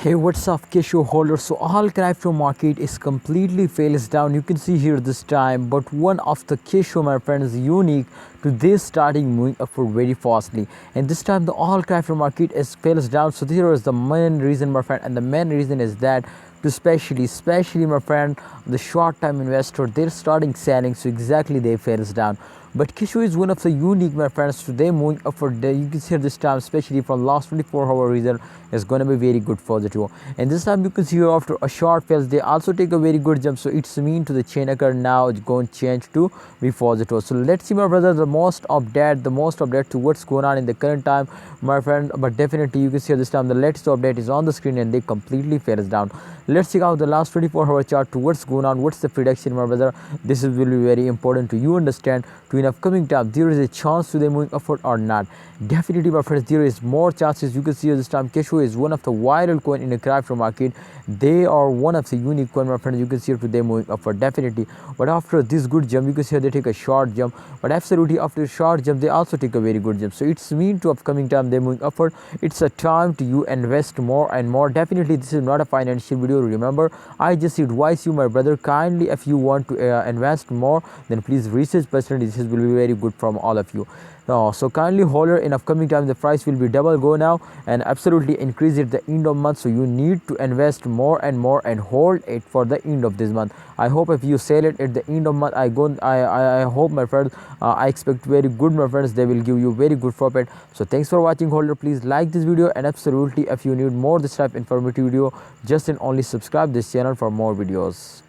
Hey, what's up, Kisho holder? So all crypto market is completely fails down. You can see here this time, but one of the Kisho, my friends, unique to this starting moving upward very fastly. And this time the all crypto market is fails down. So here is the main reason, my friend, and the main reason is that to especially my friend, the short term investor, they're starting selling. So exactly they fails down. But Kishu is one of the unique, my friends. Today moving upward, you can see this time, especially from last 24-hour result, is going to be very good for the two. And this time you can see after a short fails, they also take a very good jump. So it's mean to the chain occur now it's going to change to be positive. So let's see, my brother, the most update to what's going on in the current time, my friend. But definitely you can see this time the latest update is on the screen and they completely fails down. Let's check out the last 24-hour chart to what's going on, what's the prediction, my brother. This will be very important to you understand to in upcoming time there is a chance to them moving upward or not. Definitely, my friends, there is more chances. You can see this time Kishu is one of the viral coin in the crypto market. They are one of the unique coin, my friends. You can see it today moving upward definitely. But after this good jump, you can see they take a short jump. But absolutely after a short jump, they also take a very good jump. So it's mean to upcoming time they moving upward. It's a time to you invest more and more. Definitely, this is not a financial video. Remember, I just advise you, my brother, kindly if you want to invest more, then please research percentage. This will be very good from all of you. So kindly hold it. In upcoming time the price will be double go now and absolutely increase it the end of month. So you need to invest more and more and hold it for the end of this month. I hope if you sell it at the end of month, I hope, my friends, I expect very good, my friends. They will give you very good profit. So thanks for watching, holder. Please like this video, and absolutely if you need more this type informative video, just and only subscribe this channel for more videos.